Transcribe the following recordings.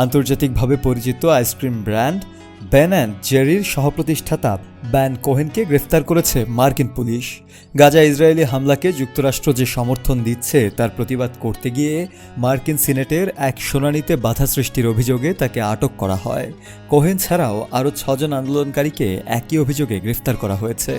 আন্তর্জাতিকভাবে পরিচিত ice cream brand Ben and জেরির সহপ্রতিষ্ঠাতা বেন কোহেনকে গ্রেফতার করেছে মার্কিন পুলিশ। গাজা ইসরায়েলি হামলাকে যুক্তরাষ্ট্র যে সমর্থন দিচ্ছে তার প্রতিবাদ করতে গিয়ে মার্কিন সিনেটের এক শুনানিতে বাধা সৃষ্টির অভিযোগে তাকে আটক করা হয়। কোহেন ছাড়াও আরও 6 জন আন্দোলনকারীকে একই অভিযোগে গ্রেফতার করা হয়েছে।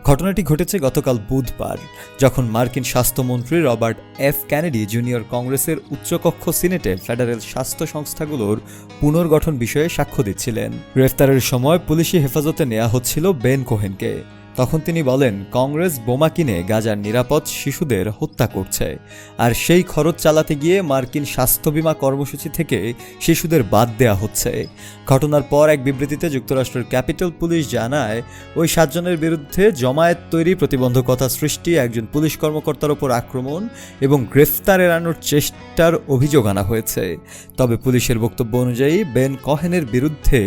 ঘটনাটি ঘটেছে গতকাল বুধবার, যখন মার্কিন স্বাস্থ্যমন্ত্রী রবার্ট এফ কেনেডি জুনিয়র কংগ্রেসের উচ্চকক্ষ সিনেটে ফেডারেল স্বাস্থ্য সংস্থাগুলোর পুনর্গঠন বিষয়ে সাক্ষ্য দিচ্ছিলেন। গ্রেফতারের সময় পুলিশি হেফাজতে নেওয়া হচ্ছিল বেন কোহেনকে। তখন তিনি বলেন, কংগ্রেস বোমা কিনে গাজার নিরাপদ শিশুদের হত্যা করছে, আর সেই খরচ চালাতে গিয়ে মার্কিন স্বাস্থ্য বীমা কর্মসূচি থেকে শিশুদের বাদ দেওয়া হচ্ছে। ঘটনার পর এক বিবৃতিতে যুক্তরাষ্ট্রের ক্যাপিটাল পুলিশ জানায়, ওই 7 জনের বিরুদ্ধে জমায়েত তৈরি, প্রতিবন্ধকতা সৃষ্টি, একজন পুলিশ কর্মকর্তার ওপর আক্রমণ এবং গ্রেফতার এড়ানোর চেষ্টার অভিযোগ আনা হয়েছে। তবে পুলিশের বক্তব্য অনুযায়ী বেন কোহেনের বিরুদ্ধে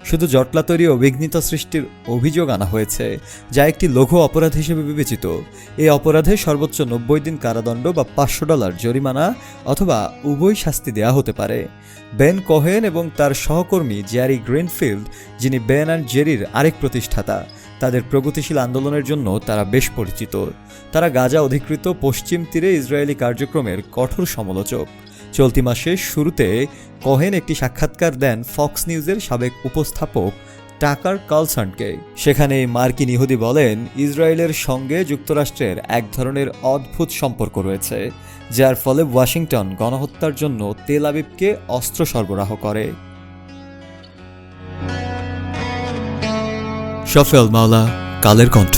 শুধু জটলা তৈরি ও বিঘ্নতা সৃষ্টির অভিযোগ আনা হয়েছে, যা একটি লঘু অপরাধ হিসেবে বিবেচিত। এই অপরাধে সর্বোচ্চ 90 দিন কারাদণ্ড বা $500 জরিমানা অথবা উভয় শাস্তি দেওয়া হতে পারে। বেন কোহেন এবং তার সহকর্মী জ্যারি গ্রিনফিল্ড, যিনি বেন অ্যান্ড জেরির আরেক প্রতিষ্ঠাতা, তাদের প্রগতিশীল আন্দোলনের জন্য তারা বেশ পরিচিত। তারা গাজা অধিকৃত পশ্চিম তীরে ইসরায়েলি কার্যক্রমের কঠোর সমালোচক। চলতি মাসের শুরুতে কোহেন একটি সাক্ষাৎকার দেন ফক্স নিউজের সাবেক উপস্থাপক টাকার কার্লসনকে। সেখানে মার্কিন ইহুদি বলেন, ইসরায়েলের সঙ্গে যুক্তরাষ্ট্রের এক ধরনের অদ্ভুত সম্পর্ক রয়েছে, যার ফলে ওয়াশিংটন গণহত্যার জন্য তেল আবিবকে অস্ত্র সরবরাহ করে। শফেল মাওলা, কালের কণ্ঠ।